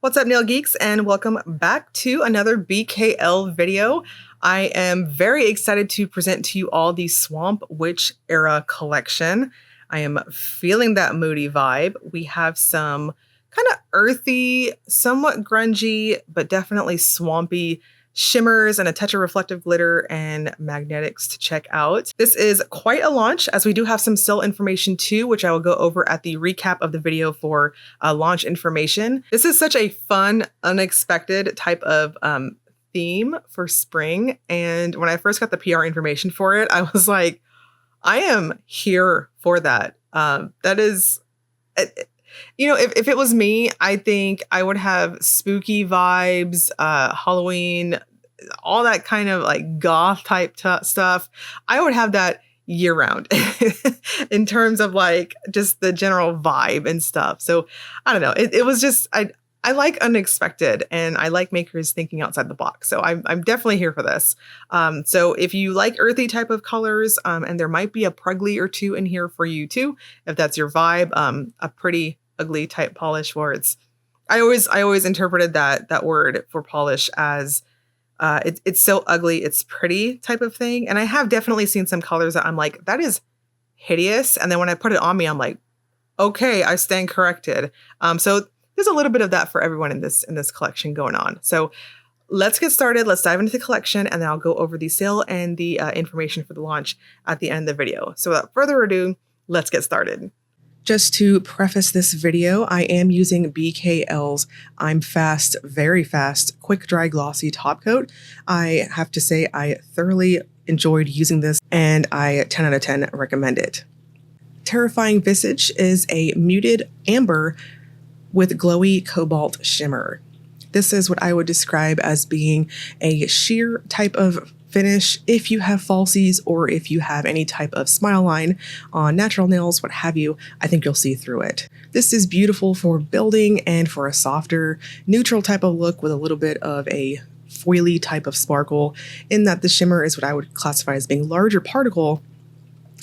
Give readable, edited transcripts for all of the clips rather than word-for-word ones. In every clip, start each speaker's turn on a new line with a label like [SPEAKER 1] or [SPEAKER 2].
[SPEAKER 1] What's up, nail geeks, and welcome back to another BKL video. I am very excited to present to you all the Swamp Witch era collection. I am feeling that moody vibe. We have some kind of earthy, somewhat grungy, but definitely swampy shimmers and a touch of reflective glitter and magnetics to check out. This is quite a launch, as we do have some sale information too, which I will go over at the recap of the video for launch information. This is such a fun, unexpected type of theme for spring. And when I first got the PR information for it, I was like, I am here for that. That is... You know, if it was me, I think I would have spooky vibes, Halloween, all that kind of like goth type stuff. I would have that year round in terms of like just the general vibe and stuff. So I don't know. It was just, I like unexpected and I like makers thinking outside the box. So I'm definitely here for this. So if you like earthy type of colors, and there might be a Prugly or two in here for you too, if that's your vibe, a pretty ugly type polish words. I always interpreted that word for polish as it's so ugly, it's pretty type of thing. And I have definitely seen some colors that I'm like, that is hideous. And then when I put it on me, I'm like, okay, I stand corrected. So there's a little bit of that for everyone in this collection going on. So let's get started. Let's dive into the collection, and then I'll go over the sale and the information for the launch at the end of the video. So without further ado, let's get started. Just to preface this video, I am using BKL's I'm Fast, Very Fast, Quick Dry Glossy Top Coat. I have to say I thoroughly enjoyed using this, and I 10 out of 10 recommend it. Terrifying Visage is a muted amber with glowy cobalt shimmer. This is what I would describe as being a sheer type of finish if you have falsies or if you have any type of smile line on natural nails, what have you. I think you'll see through it. This is beautiful for building and for a softer, neutral type of look with a little bit of a foily type of sparkle, in that the shimmer is what I would classify as being larger particle,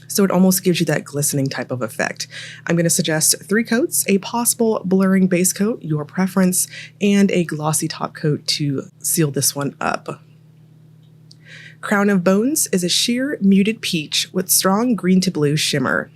[SPEAKER 1] so it almost gives you that glistening type of effect. I'm going to suggest 3 coats, a possible blurring base coat, your preference, and a glossy top coat to seal this one up. Crown of Bones is a sheer muted peach with strong green to blue shimmer.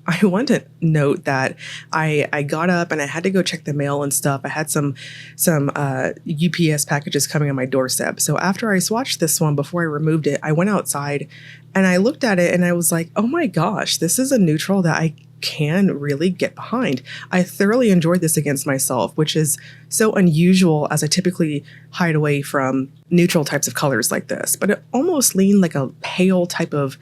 [SPEAKER 1] I want to note that I got up and I had to go check the mail and stuff. I had some UPS packages coming on my doorstep. So after I swatched this one, before I removed it, I went outside and I looked at it and I was like, oh my gosh, this is a neutral that I can really get behind. I thoroughly enjoyed this against myself, which is so unusual, as I typically hide away from neutral types of colors like this, but it almost leaned like a pale type of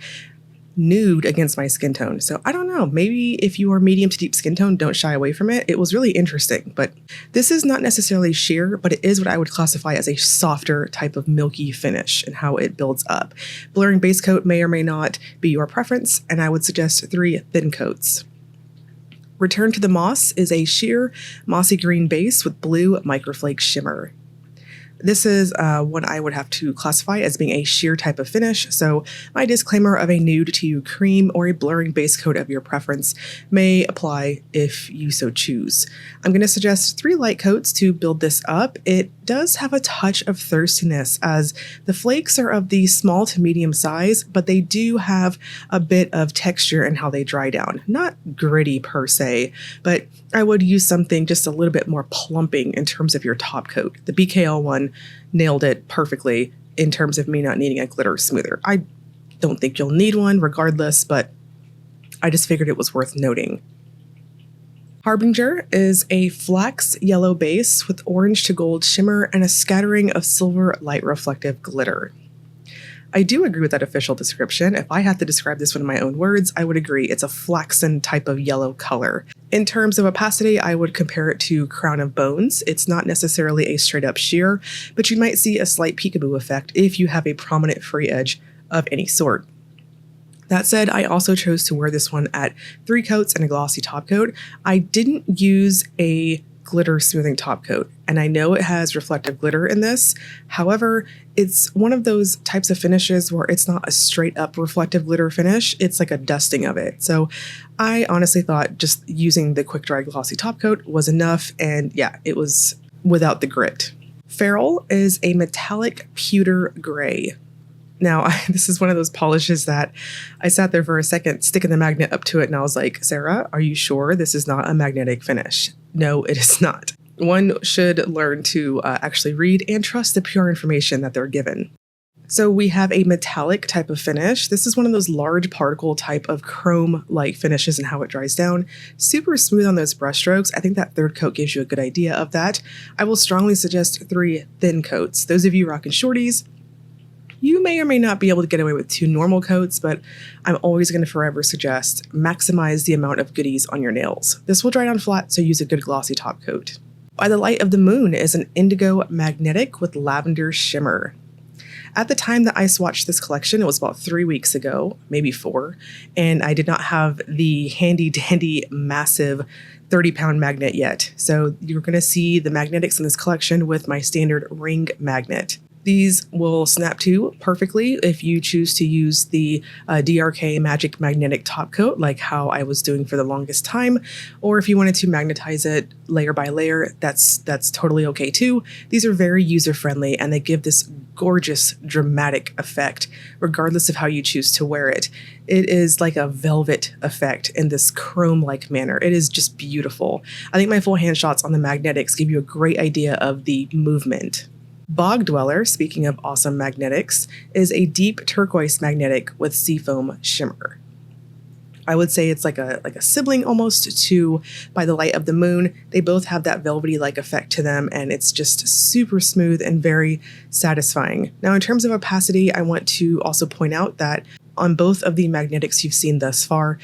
[SPEAKER 1] nude against my skin tone. So I don't know, maybe if you are medium to deep skin tone, don't shy away from it. It was really interesting, but this is not necessarily sheer, but it is what I would classify as a softer type of milky finish and how it builds up. Blurring base coat may or may not be your preference, and I would suggest 3 thin coats. Return to the Moss is a sheer mossy green base with blue microflake shimmer. This is what I would have to classify as being a sheer type of finish, so my disclaimer of a nude to cream or a blurring base coat of your preference may apply if you so choose. I'm going to suggest 3 light coats to build this up. It does have a touch of thirstiness, as the flakes are of the small to medium size, but they do have a bit of texture in how they dry down. Not gritty per se, but I would use something just a little bit more plumping in terms of your top coat. The BKL one nailed it perfectly in terms of me not needing a glitter smoother. I don't think you'll need one regardless, but I just figured it was worth noting. Harbinger is a flax yellow base with orange to gold shimmer and a scattering of silver light reflective glitter. I do agree with that official description. If I had to describe this one in my own words, I would agree it's a flaxen type of yellow color. In terms of opacity, I would compare it to Crown of Bones. It's not necessarily a straight up sheer, but you might see a slight peekaboo effect if you have a prominent free edge of any sort. That said, I also chose to wear this one at 3 coats and a glossy top coat. I didn't use a glitter smoothing top coat. And I know it has reflective glitter in this. However, it's one of those types of finishes where it's not a straight up reflective glitter finish. It's like a dusting of it. So I honestly thought just using the quick dry glossy top coat was enough. And yeah, it was without the grit. Feral is a metallic pewter gray. Now, this is one of those polishes that I sat there for a second, sticking the magnet up to it, and I was like, Sarah, are you sure this is not a magnetic finish? No, it is not. One should learn to actually read and trust the pure information that they're given. So we have a metallic type of finish. This is one of those large particle type of chrome-like finishes and how it dries down. Super smooth on those brush strokes. I think that third coat gives you a good idea of that. I will strongly suggest 3 thin coats. Those of you rocking shorties, you may or may not be able to get away with 2 normal coats, but I'm always going to forever suggest maximize the amount of goodies on your nails. This will dry down flat, so use a good glossy top coat. By the Light of the Moon is an indigo magnetic with lavender shimmer. At the time that I swatched this collection, it was about 3 weeks ago, maybe 4, and I did not have the handy dandy massive 30-pound magnet yet. So you're going to see the magnetics in this collection with my standard ring magnet. These will snap to perfectly if you choose to use the DRK Magic Magnetic Top Coat, like how I was doing for the longest time, or if you wanted to magnetize it layer by layer, that's totally okay too. These are very user-friendly and they give this gorgeous dramatic effect, regardless of how you choose to wear it. It is like a velvet effect in this chrome-like manner. It is just beautiful. I think my full hand shots on the magnetics give you a great idea of the movement. Bog Dweller, speaking of awesome magnetics, is a deep turquoise magnetic with seafoam shimmer. I would say it's like a sibling almost to By the Light of the Moon. They both have that velvety-like effect to them, and it's just super smooth and very satisfying. Now, in terms of opacity, I want to also point out that on both of the magnetics you've seen thus far,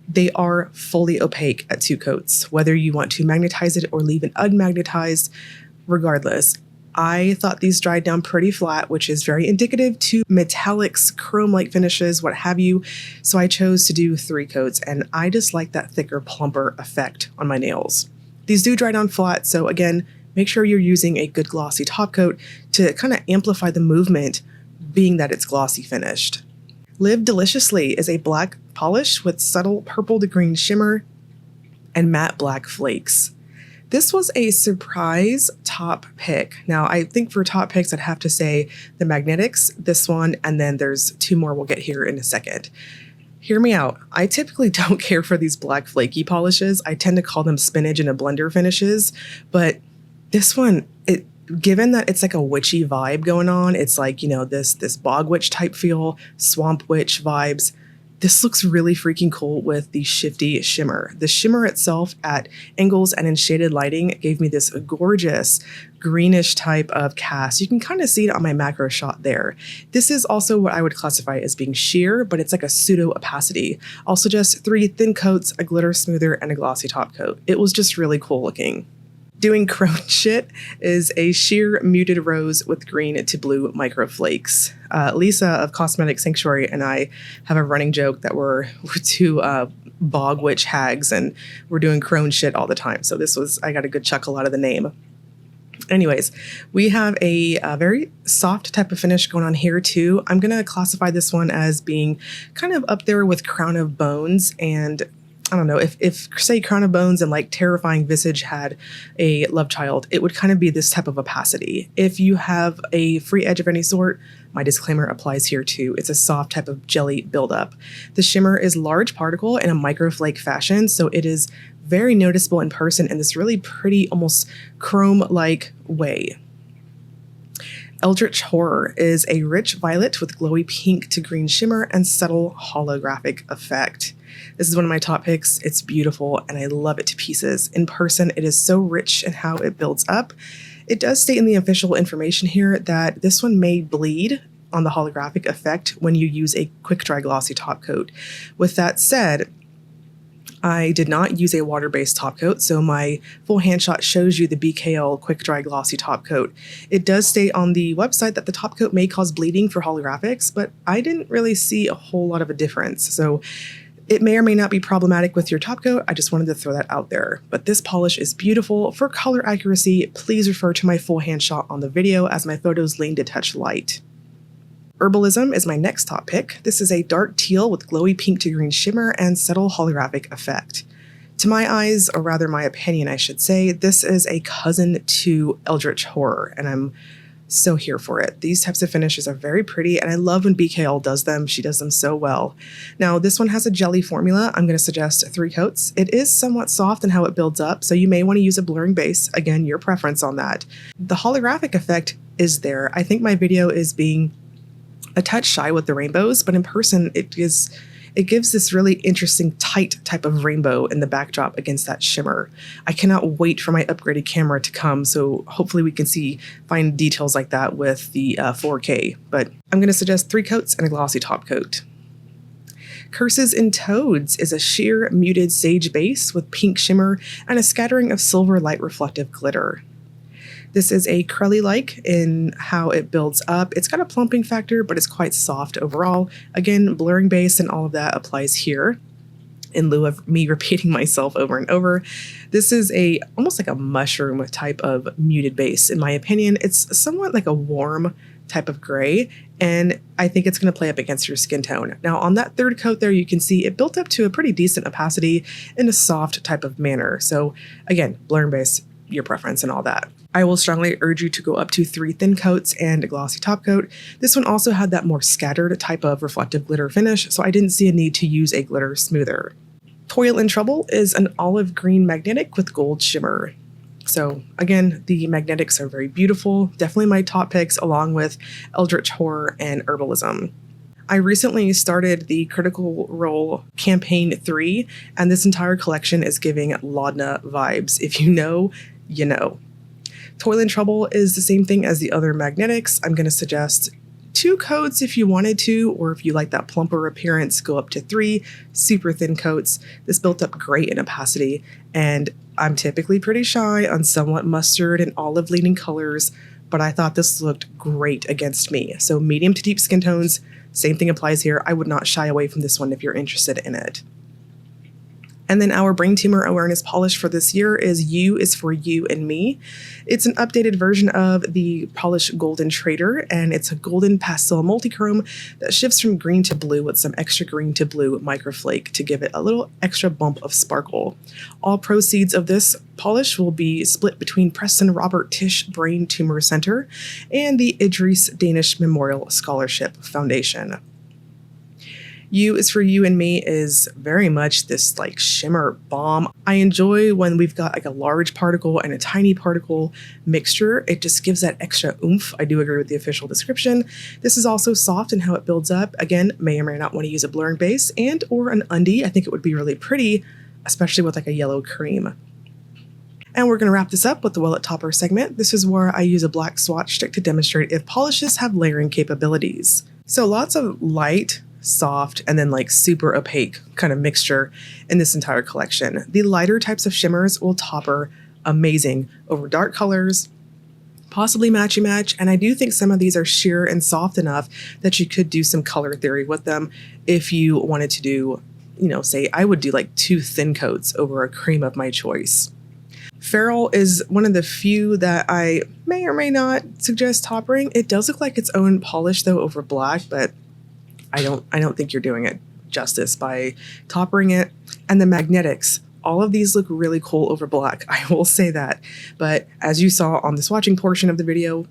[SPEAKER 1] they are fully opaque at 2 coats, whether you want to magnetize it or leave it unmagnetized, regardless. I thought these dried down pretty flat, which is very indicative to metallics, chrome-like finishes, what have you. So I chose to do 3 coats, and I just like that thicker, plumper effect on my nails. These do dry down flat, so again, make sure you're using a good glossy top coat to kind of amplify the movement, being that it's glossy finished. Live Deliciously is a black polish with subtle purple to green shimmer and matte black flakes. This was a surprise top pick. Now, I think for top picks, I'd have to say the magnetics, this one, and then there's 2 more we'll get here in a second. Hear me out. I typically don't care for these black flaky polishes. I tend to call them spinach in a blender finishes, but this one, given that it's like a witchy vibe going on, it's like, you know, this bog witch type feel, swamp witch vibes. This looks really freaking cool with the shifty shimmer. The shimmer itself at angles and in shaded lighting gave me this gorgeous greenish type of cast. You can kind of see it on my macro shot there. This is also what I would classify as being sheer, but it's like a pseudo opacity. Also just 3 thin coats, a glitter smoother, and a glossy top coat. It was just really cool looking. Doing Crone shit is a sheer muted rose with green to blue micro flakes. Lisa of Cosmetic Sanctuary and I have a running joke that we're 2 bog witch hags and we're doing Crone shit all the time. So I got a good chuckle out of the name. Anyways, we have a very soft type of finish going on here too. I'm going to classify this one as being kind of up there with Crown of Bones, and I don't know, if say Crown of Bones and like Terrifying Visage had a love child, it would kind of be this type of opacity. If you have a free edge of any sort, my disclaimer applies here too. It's a soft type of jelly buildup. The shimmer is large particle in a microflake fashion, so it is very noticeable in person in this really pretty, almost chrome-like way. Eldritch Horror is a rich violet with glowy pink to green shimmer and subtle holographic effect. This is one of my top picks. It's beautiful and I love it to pieces. In person, it is so rich in how it builds up. It does state in the official information here that this one may bleed on the holographic effect when you use a quick dry glossy top coat. With that said, I did not use a water-based top coat, so my full hand shot shows you the BKL quick dry glossy top coat. It does state on the website that the top coat may cause bleeding for holographics, but I didn't really see a whole lot of a difference. So It may or may not be problematic with your top coat. I just wanted to throw that out there. But this polish is beautiful. For color accuracy, please refer to my full hand shot on the video as my photos lean to touch light. Herbalism is my next top pick. This is a dark teal with glowy pink to green shimmer and subtle holographic effect. To my eyes, or rather my opinion I should say, this is a cousin to Eldritch Horror, and I'm so here for it. These types of finishes are very pretty, and I love when BKL does them. She does them so well. Now, this one has a jelly formula. I'm going to suggest 3 coats. It is somewhat soft in how it builds up, so you may want to use a blurring base. Again, your preference on that. The holographic effect is there. I think my video is being a touch shy with the rainbows, but in person, it gives this really interesting tight type of rainbow in the backdrop against that shimmer. I cannot wait for my upgraded camera to come, so hopefully we can find details like that with the 4K. But I'm going to suggest 3 coats and a glossy top coat. Curses and Toads is a sheer muted sage base with pink shimmer and a scattering of silver light reflective glitter. This is a Crelly-like in how it builds up. It's got a plumping factor, but it's quite soft overall. Again, blurring base and all of that applies here in lieu of me repeating myself over and over. This is almost like a mushroom type of muted base. In my opinion, it's somewhat like a warm type of gray, and I think it's going to play up against your skin tone. Now, on that 3rd coat there, you can see it built up to a pretty decent opacity in a soft type of manner. So again, blurring base, your preference and all that. I will strongly urge you to go up to 3 thin coats and a glossy top coat. This one also had that more scattered type of reflective glitter finish, so I didn't see a need to use a glitter smoother. Toil and Trouble is an olive green magnetic with gold shimmer. So again, the magnetics are very beautiful. Definitely my top picks along with Eldritch Horror and Herbalism. I recently started the Critical Role Campaign 3, and this entire collection is giving Laudna vibes. If you know, you know. Toil and Trouble is the same thing as the other magnetics. I'm going to suggest 2 coats if you wanted to, or if you like that plumper appearance, go up to 3 super thin coats. This built up great in opacity, and I'm typically pretty shy on somewhat mustard and olive leaning colors, but I thought this looked great against me. So medium to deep skin tones, same thing applies here. I would not shy away from this one if you're interested in it. And then our brain tumor awareness polish for this year is You is for You and Me. It's an updated version of the polish Golden Trader, and it's a golden pastel multichrome that shifts from green to blue with some extra green to blue microflake to give it a little extra bump of sparkle. All proceeds of this polish will be split between Preston Robert Tisch Brain Tumor Center and the Idris Danish Memorial Scholarship Foundation. You is for You and Me is very much this like shimmer bomb. I enjoy when we've got like a large particle and a tiny particle mixture. It just gives that extra oomph. I do agree with the official description. This is also soft in how it builds up. Again, may or may not want to use a blurring base and or an undie. I think it would be really pretty, especially with like a yellow cream. And we're going to wrap this up with the Well It Topper segment. This is where I use a black swatch stick to demonstrate if polishes have layering capabilities. So lots of light, soft, and then like super opaque kind of mixture in this entire collection. The lighter types of shimmers will topper amazing over dark colors, possibly matchy match, and I do think some of these are sheer and soft enough that you could do some color theory with them if you wanted to do, say I would do like 2 thin coats over a cream of my choice. Feral is one of the few that I may or may not suggest toppering. It does look like its own polish though over black, but I don't think you're doing it justice by toppering it. And the magnetics, all of these look really cool over black. I will say that. But as you saw on the swatching portion of the video,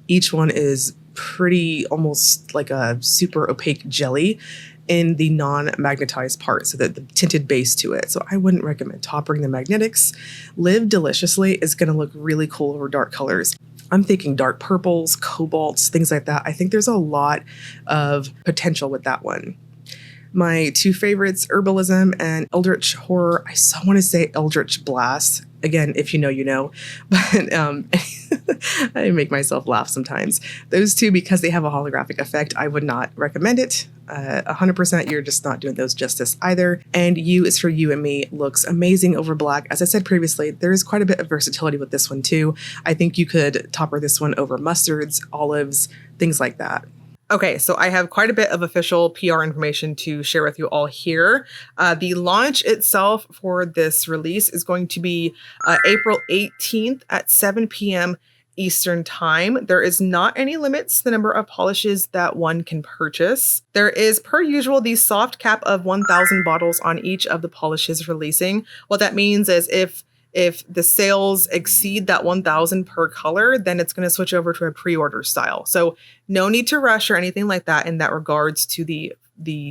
[SPEAKER 1] each one is pretty almost like a super opaque jelly in the non-magnetized part, so that the tinted base to it. So I wouldn't recommend toppering the magnetics. Live Deliciously is going to look really cool over dark colors. I'm thinking dark purples, cobalts, things like that. I think there's a lot of potential with that one. My 2 favorites, Herbalism and Eldritch Horror. I so want to say Eldritch Blast. Again, if you know, you know. But I make myself laugh sometimes. Those 2, because they have a holographic effect, I would not recommend it. 100% you're just not doing those justice either. And You is for You and Me looks amazing over black. As I said previously, there is quite a bit of versatility with this one too. I think you could topper this one over mustards, olives, things like that. Okay, so I have quite a bit of official PR information to share with you all here. The launch itself for this release is going to be April 18th at 7 p.m. Eastern Time. There is not any limits to the number of polishes that one can purchase. There is, per usual, the soft cap of 1,000 bottles on each of the polishes releasing. What that means is if the sales exceed that 1,000 per color, then it's going to switch over to a pre-order style. So no need to rush or anything like that in that regards to the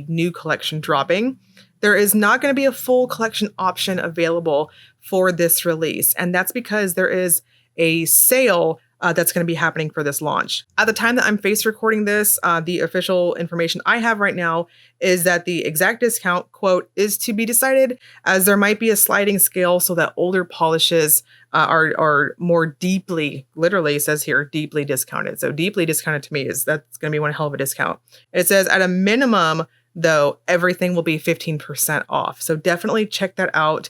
[SPEAKER 1] new collection dropping. There is not going to be a full collection option available for this release, and that's because there is a sale that's going to be happening for this launch. At the time that I'm face recording this, the official information I have right now is that the exact discount, quote, is to be decided, as there might be a sliding scale so that older polishes are more deeply, literally says here, deeply discounted. So deeply discounted to me is that's going to be one hell of a discount. It says at a minimum, though, everything will be 15% off. So definitely check that out.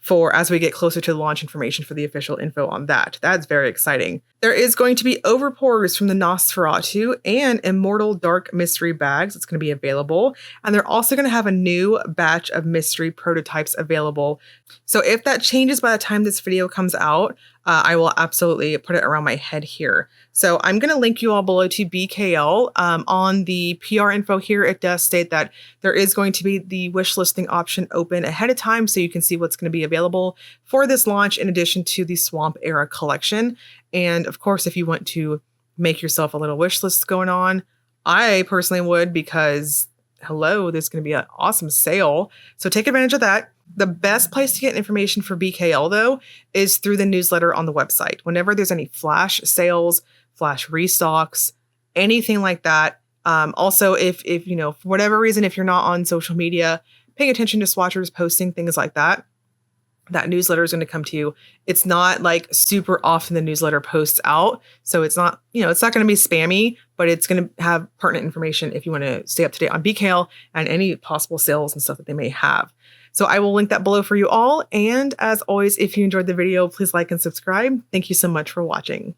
[SPEAKER 1] For as we get closer to the launch information for the official info on that. That's very exciting. There is going to be overpours from the Nosferatu and Immortal Dark Mystery bags. It's going to be available. And they're also going to have a new batch of mystery prototypes available. So if that changes by the time this video comes out, I will absolutely put it around my head here. So I'm going to link you all below to BKL. On the PR info here, it does state that there is going to be the wish listing option open ahead of time so you can see what's going to be available for this launch in addition to the Swamp Era collection. And of course, if you want to make yourself a little wish list going on, I personally would, because hello, there's going to be an awesome sale. So take advantage of that. The best place to get information for BKL, though, is through the newsletter on the website. Whenever there's any flash sales, flash restocks, anything like that. Also, if you know, for whatever reason, if you're not on social media, paying attention to swatchers posting things like that, that newsletter is going to come to you. It's not like super often the newsletter posts out. So it's not, you know, it's not going to be spammy, but it's going to have pertinent information if you want to stay up to date on BKL and any possible sales and stuff that they may have. So I will link that below for you all. And as always, if you enjoyed the video, please like and subscribe. Thank you so much for watching.